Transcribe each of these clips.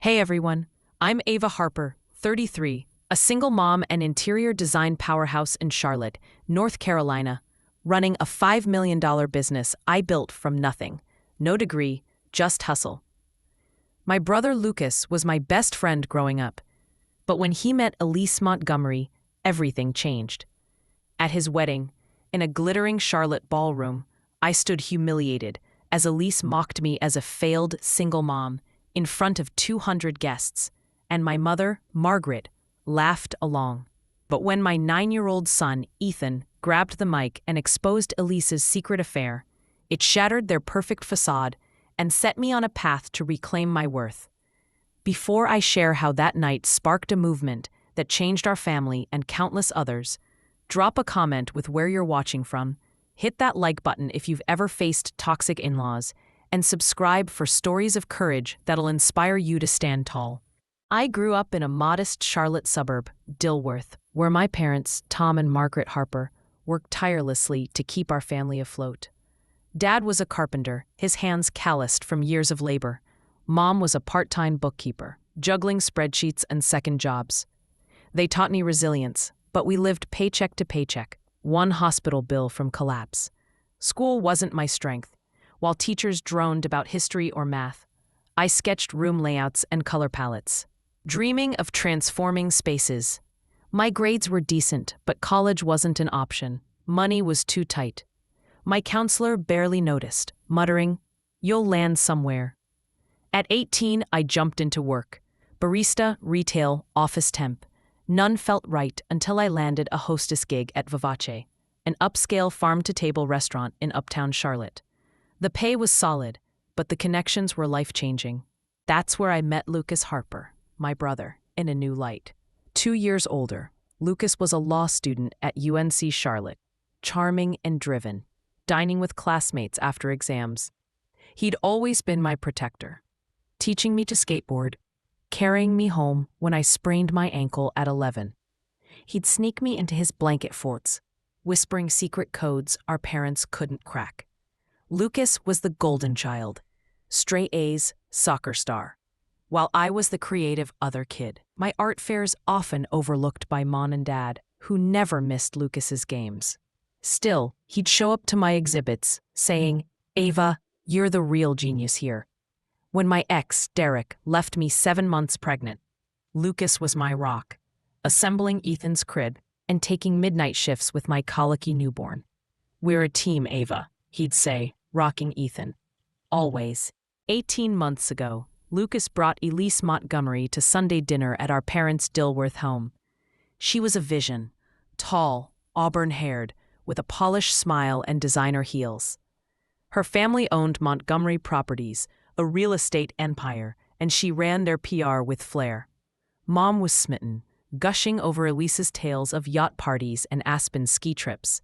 Hey everyone, I'm Ava Harper, 33, a single mom and interior design powerhouse in Charlotte, North Carolina, running a $5 million business I built from nothing. No degree, just hustle. My brother Lucas was my best friend growing up, but when he met Elise Montgomery, everything changed. At his wedding, in a glittering Charlotte ballroom, I stood humiliated as Elise mocked me as a failed single mom in front of 200 guests, and my mother, Margaret, laughed along. But when my 9-year-old son, Ethan, grabbed the mic and exposed Elise's secret affair, it shattered their perfect facade and set me on a path to reclaim my worth. Before I share how that night sparked a movement that changed our family and countless others, drop a comment with where you're watching from, hit that like button if you've ever faced toxic in-laws, and subscribe for stories of courage that'll inspire you to stand tall. I grew up in a modest Charlotte suburb, Dilworth, where my parents, Tom and Margaret Harper, worked tirelessly to keep our family afloat. Dad was a carpenter, his hands calloused from years of labor. Mom was a part-time bookkeeper, juggling spreadsheets and second jobs. They taught me resilience, but we lived paycheck to paycheck, one hospital bill from collapse. School wasn't my strength. While teachers droned about history or math, I sketched room layouts and color palettes, dreaming of transforming spaces. My grades were decent, but college wasn't an option. Money was too tight. My counselor barely noticed, muttering, "You'll land somewhere." At 18, I jumped into work. Barista, retail, office temp. None felt right until I landed a hostess gig at Vivace, an upscale farm-to-table restaurant in uptown Charlotte. The pay was solid, but the connections were life-changing. That's where I met Lucas Harper, my brother, in a new light. 2 years older, Lucas was a law student at UNC Charlotte, charming and driven, dining with classmates after exams. He'd always been my protector, teaching me to skateboard, carrying me home when I sprained my ankle at 11. He'd sneak me into his blanket forts, whispering secret codes our parents couldn't crack. Lucas was the golden child, straight A's, soccer star, while I was the creative other kid. My art fairs often overlooked by Mom and Dad, who never missed Lucas's games. Still, he'd show up to my exhibits, saying, "Ava, you're the real genius here." When my ex, Derek, left me 7 months pregnant, Lucas was my rock, assembling Ethan's crib and taking midnight shifts with my colicky newborn. "We're a team, Ava," he'd say, rocking Ethan. Always. 18 months ago, Lucas brought Elise Montgomery to Sunday dinner at our parents' Dilworth home. She was a vision, tall, auburn-haired, with a polished smile and designer heels. Her family owned Montgomery Properties, a real estate empire, and she ran their PR with flair. Mom was smitten, gushing over Elise's tales of yacht parties and Aspen ski trips.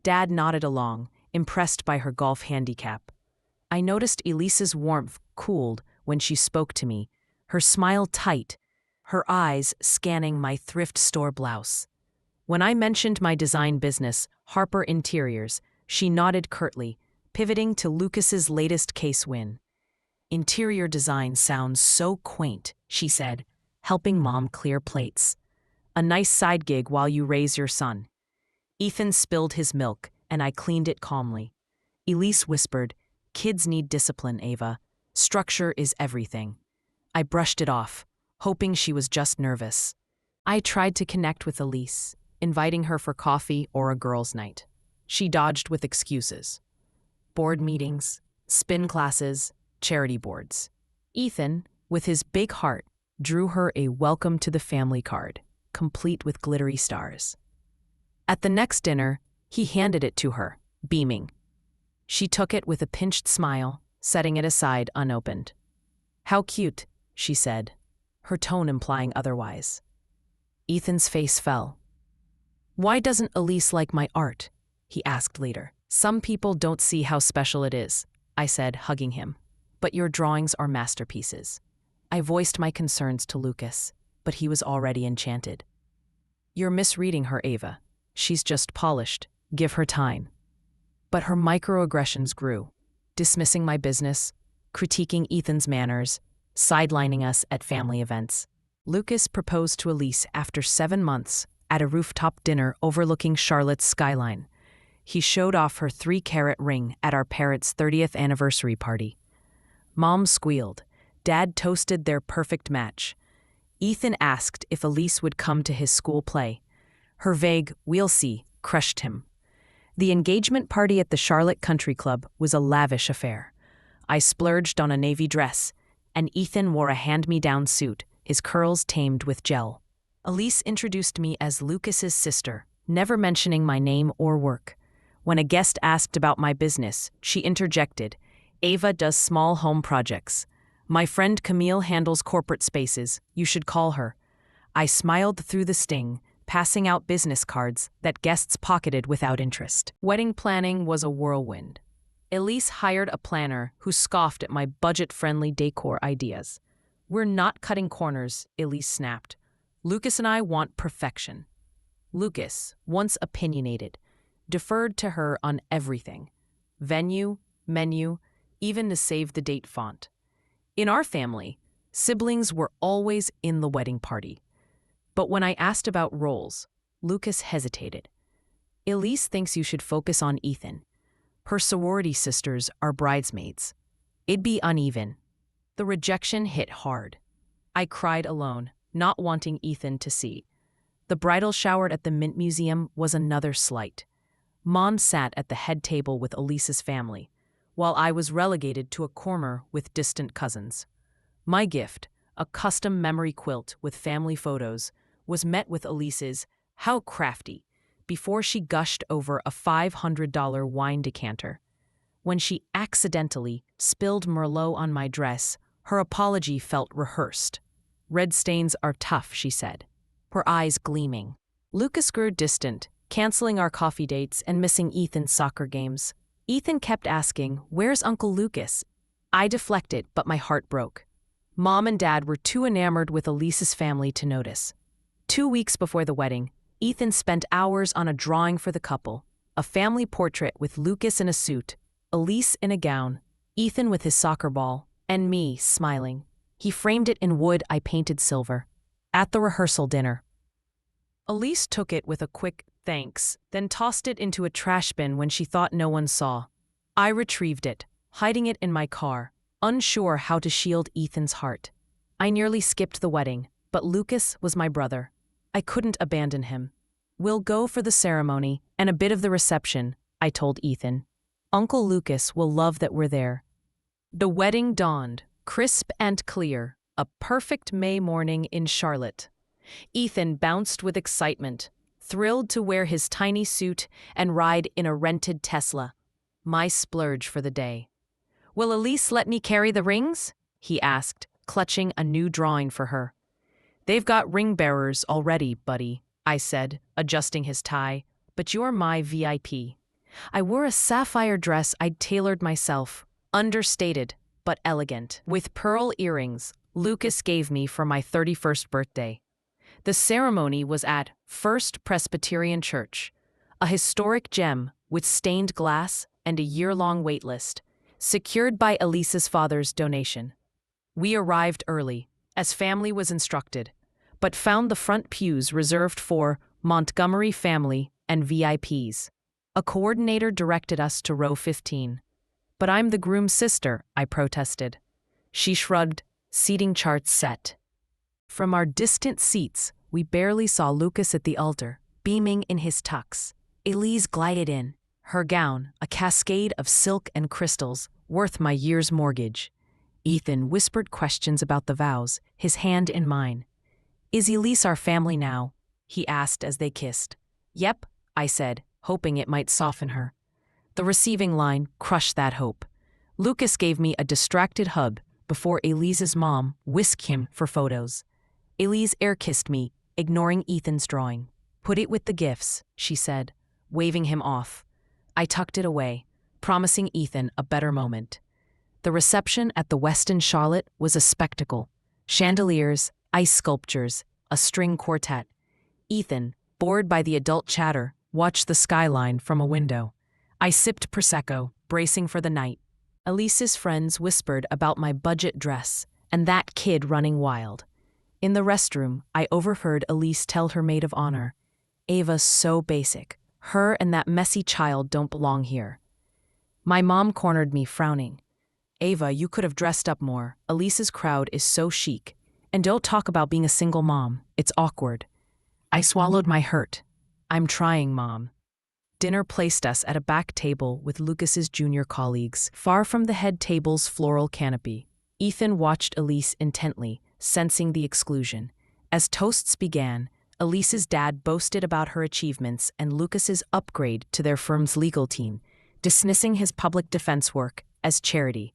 Dad nodded along, impressed by her golf handicap. I noticed Elise's warmth cooled when she spoke to me, her smile tight, her eyes scanning my thrift store blouse. When I mentioned my design business, Harper Interiors, she nodded curtly, pivoting to Lucas's latest case win. "Interior design sounds so quaint," she said, helping Mom clear plates. "A nice side gig while you raise your son." Ethan spilled his milk, and I cleaned it calmly. Elise whispered, "Kids need discipline, Ava. Structure is everything." I brushed it off, hoping she was just nervous. I tried to connect with Elise, inviting her for coffee or a girls' night. She dodged with excuses. Board meetings, spin classes, charity boards. Ethan, with his big heart, drew her a welcome to the family card, complete with glittery stars. At the next dinner, he handed it to her, beaming. She took it with a pinched smile, setting it aside unopened. "How cute," she said, her tone implying otherwise. Ethan's face fell. "Why doesn't Elise like my art?" he asked later. "Some people don't see how special it is," I said, hugging him. "But your drawings are masterpieces." I voiced my concerns to Lucas, but he was already enchanted. "You're misreading her, Ava. She's just polished. Give her time." But her microaggressions grew, dismissing my business, critiquing Ethan's manners, sidelining us at family events. Lucas proposed to Elise after 7 months at a rooftop dinner overlooking Charlotte's skyline. He showed off her 3-carat ring at our parents' 30th anniversary party. Mom squealed. Dad toasted their perfect match. Ethan asked if Elise would come to his school play. Her vague, "we'll see," crushed him. The engagement party at the Charlotte Country Club was a lavish affair. I splurged on a navy dress, and Ethan wore a hand-me-down suit, his curls tamed with gel. Elise introduced me as Lucas's sister, never mentioning my name or work. When a guest asked about my business, she interjected, "Ava does small home projects. My friend Camille handles corporate spaces. You should call her." I smiled through the sting, passing out business cards that guests pocketed without interest. Wedding planning was a whirlwind. Elise hired a planner who scoffed at my budget-friendly decor ideas. "We're not cutting corners," Elise snapped. "Lucas and I want perfection." Lucas, once opinionated, deferred to her on everything. Venue, menu, even the save-the-date font. In our family, siblings were always in the wedding party. But when I asked about roles, Lucas hesitated. "Elise thinks you should focus on Ethan. Her sorority sisters are bridesmaids. It'd be uneven." The rejection hit hard. I cried alone, not wanting Ethan to see. The bridal shower at the Mint Museum was another slight. Mom sat at the head table with Elise's family, while I was relegated to a corner with distant cousins. My gift, a custom memory quilt with family photos, was met with Elise's "how crafty" before she gushed over a $500 wine decanter. When she accidentally spilled Merlot on my dress, her apology felt rehearsed. "Red stains are tough," she said, her eyes gleaming. Lucas grew distant, canceling our coffee dates and missing Ethan's soccer games. Ethan kept asking, "Where's Uncle Lucas?" I deflected, but my heart broke. Mom and Dad were too enamored with Elise's family to notice. 2 weeks before the wedding, Ethan spent hours on a drawing for the couple, a family portrait with Lucas in a suit, Elise in a gown, Ethan with his soccer ball, and me smiling. He framed it in wood I painted silver. At the rehearsal dinner, Elise took it with a quick thanks, then tossed it into a trash bin when she thought no one saw. I retrieved it, hiding it in my car, unsure how to shield Ethan's heart. I nearly skipped the wedding, but Lucas was my brother. I couldn't abandon him. "We'll go for the ceremony and a bit of the reception," I told Ethan. "Uncle Lucas will love that we're there." The wedding dawned, crisp and clear, a perfect May morning in Charlotte. Ethan bounced with excitement, thrilled to wear his tiny suit and ride in a rented Tesla, my splurge for the day. "Will Elise let me carry the rings?" he asked, clutching a new drawing for her. "They've got ring bearers already, buddy," I said, adjusting his tie, "but you're my VIP." I wore a sapphire dress I'd tailored myself, understated but elegant, with pearl earrings Lucas gave me for my 31st birthday. The ceremony was at First Presbyterian Church, a historic gem with stained glass and a year-long waitlist, secured by Elise's father's donation. We arrived early, as family was instructed, but found the front pews reserved for Montgomery family and VIPs. A coordinator directed us to row 15. "But I'm the groom's sister," I protested. She shrugged, seating charts set. From our distant seats, we barely saw Lucas at the altar, beaming in his tux. Elise glided in, her gown a cascade of silk and crystals, worth my year's mortgage. Ethan whispered questions about the vows, his hand in mine. "Is Elise our family now?" he asked as they kissed. "Yep," I said, hoping it might soften her. The receiving line crushed that hope. Lucas gave me a distracted hug before Elise's mom whisked him for photos. Elise air-kissed me, ignoring Ethan's drawing. "Put it with the gifts," she said, waving him off. I tucked it away, promising Ethan a better moment. The reception at the Westin Charlotte was a spectacle. Chandeliers, ice sculptures, a string quartet. Ethan, bored by the adult chatter, watched the skyline from a window. I sipped Prosecco, bracing for the night. Elise's friends whispered about my budget dress, and that kid running wild. In the restroom, I overheard Elise tell her maid of honor, "Ava's so basic. Her and that messy child don't belong here." My mom cornered me, frowning. "Ava, you could have dressed up more. Elise's crowd is so chic. And don't talk about being a single mom. It's awkward." I swallowed my hurt. "I'm trying, Mom." Dinner placed us at a back table with Lucas's junior colleagues, far from the head table's floral canopy. Ethan watched Elise intently, sensing the exclusion. As toasts began, Elise's dad boasted about her achievements and Lucas's upgrade to their firm's legal team, dismissing his public defense work as charity.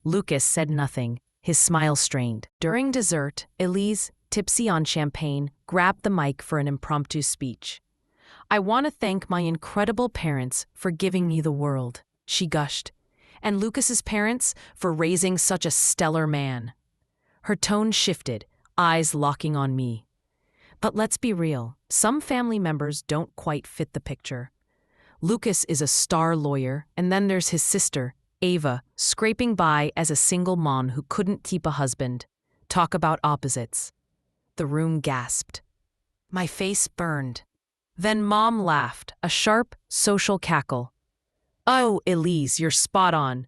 Lucas said nothing, his smile strained. During dessert, Elise, tipsy on champagne, grabbed the mic for an impromptu speech. "I want to thank my incredible parents for giving me the world," she gushed, "and Lucas's parents for raising such a stellar man." Her tone shifted, eyes locking on me. But let's be real, some family members don't quite fit the picture. Lucas is a star lawyer, and then there's his sister, Ava, scraping by as a single mom who couldn't keep a husband. Talk about opposites. The room gasped. My face burned. Then Mom laughed, a sharp, social cackle. "Oh, Elise, you're spot on.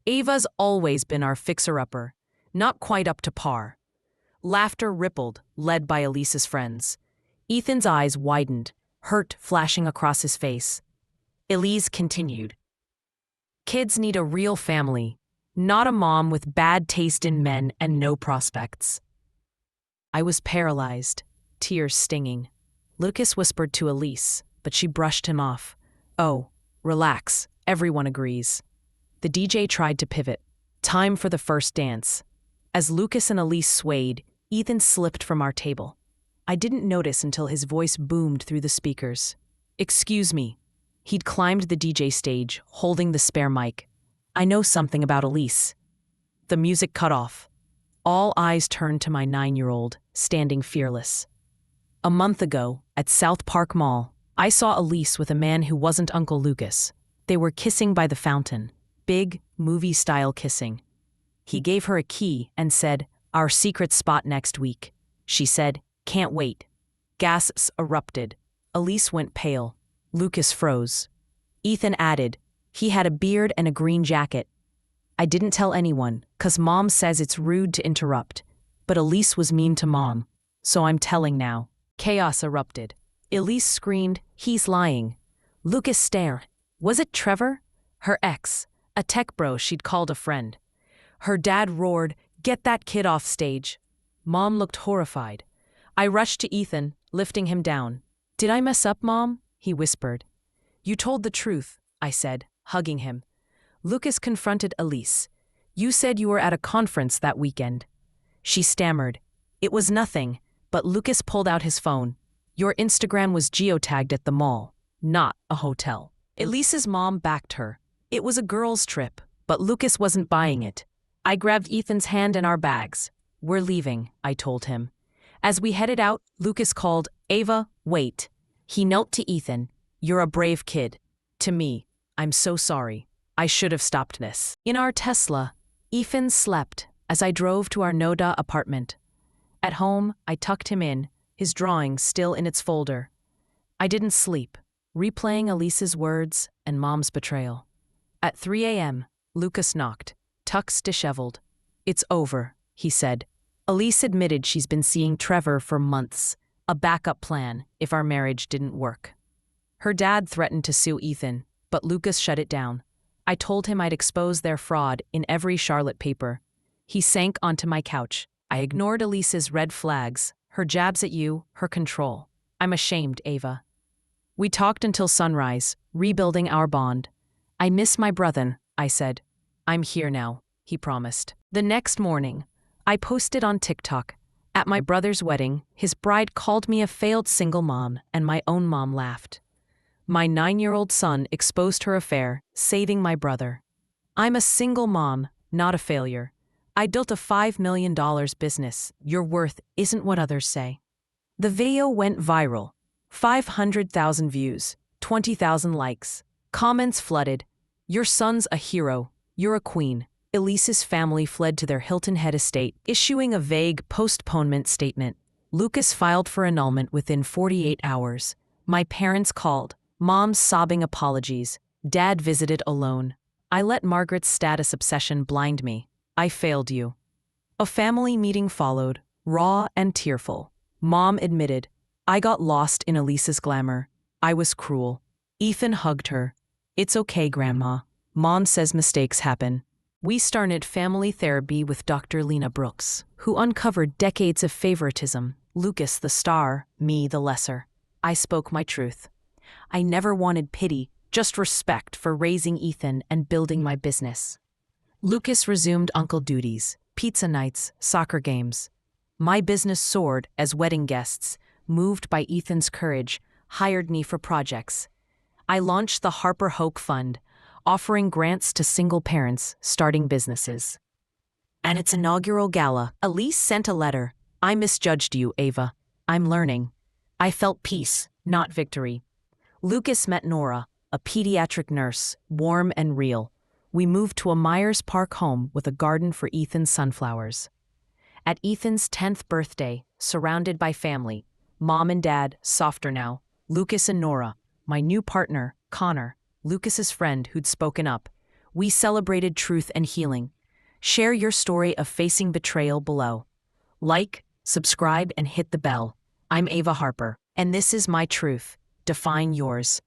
Ava's always been our fixer-upper, not quite up to par." Laughter rippled, led by Elise's friends. Ethan's eyes widened, hurt flashing across his face. Elise continued. "Kids need a real family, not a mom with bad taste in men and no prospects." I was paralyzed, tears stinging. Lucas whispered to Elise, but she brushed him off. "Oh, relax, everyone agrees." The DJ tried to pivot. Time for the first dance. As Lucas and Elise swayed, Ethan slipped from our table. I didn't notice until his voice boomed through the speakers. "Excuse me." He'd climbed the DJ stage, holding the spare mic. "I know something about Elise." The music cut off. All eyes turned to my 9-year-old, standing fearless. A month ago, at South Park Mall, I saw Elise with a man who wasn't Uncle Lucas. They were kissing by the fountain, big, movie-style kissing. He gave her a key and said, "Our secret spot next week." She said, "Can't wait." Gasps erupted. Elise went pale. Lucas froze. Ethan added, "He had a beard and a green jacket." I didn't tell anyone, 'cause Mom says it's rude to interrupt. But Elise was mean to Mom, so I'm telling now. Chaos erupted. Elise screamed, "He's lying." Lucas stared. Was it Trevor? Her ex, a tech bro she'd called a friend. Her dad roared, "Get that kid off stage." Mom looked horrified. I rushed to Ethan, lifting him down. "Did I mess up, Mom?" he whispered. "You told the truth," I said, hugging him. Lucas confronted Elise. "You said you were at a conference that weekend." She stammered. "It was nothing," but Lucas pulled out his phone. "Your Instagram was geotagged at the mall, not a hotel." Elise's mom backed her. It was a girls' trip, but Lucas wasn't buying it. I grabbed Ethan's hand in our bags. "We're leaving," I told him. As we headed out, Lucas called, "Ava, wait." He knelt to Ethan. "You're a brave kid." To me, "I'm so sorry. I should have stopped this." In our Tesla, Ethan slept as I drove to our Noda apartment. At home, I tucked him in, his drawing still in its folder. I didn't sleep, replaying Elise's words and Mom's betrayal. At 3 a.m., Lucas knocked, tux disheveled. "It's over," he said. Elise admitted she's been seeing Trevor for months, a backup plan if our marriage didn't work. Her dad threatened to sue Ethan, but Lucas shut it down. I told him I'd expose their fraud in every Charlotte paper. He sank onto my couch. I ignored Elise's red flags, her jabs at you, her control. "I'm ashamed, Ava." We talked until sunrise, rebuilding our bond. "I miss my brother," I said. "I'm here now," he promised. The next morning, I posted on TikTok. At my brother's wedding, his bride called me a failed single mom, and my own mom laughed. My 9-year-old son exposed her affair, saving my brother. "I'm a single mom, not a failure. I built a $5 million business. Your worth isn't what others say." The video went viral. 500,000 views, 20,000 likes. Comments flooded. "Your son's a hero. You're a queen." Elise's family fled to their Hilton Head estate, issuing a vague postponement statement. Lucas filed for annulment within 48 hours. My parents called. Mom's sobbing apologies. Dad visited alone. I let Margaret's status obsession blind me. I failed you. A family meeting followed, raw and tearful. Mom admitted, I got lost in Elise's glamour. I was cruel. Ethan hugged her. It's okay, Grandma. Mom says mistakes happen. We started family therapy with Dr. Lena Brooks, who uncovered decades of favoritism. Lucas the star, me the lesser. I spoke my truth. I never wanted pity, just respect for raising Ethan and building my business. Lucas resumed uncle duties, pizza nights, soccer games. My business soared as wedding guests, moved by Ethan's courage, hired me for projects. I launched the Harper Hope Fund, offering grants to single parents starting businesses. At its inaugural gala, Elise sent a letter. I misjudged you, Ava. I'm learning. I felt peace, not victory. Lucas met Nora, a pediatric nurse, warm and real. We moved to a Myers Park home with a garden for Ethan's sunflowers. At Ethan's 10th birthday, surrounded by family, Mom and Dad, softer now, Lucas and Nora, my new partner, Connor, Lucas's friend who'd spoken up. We celebrated truth and healing. Share your story of facing betrayal below. Like, subscribe, and hit the bell. I'm Ava Harper, and this is my truth. Define yours.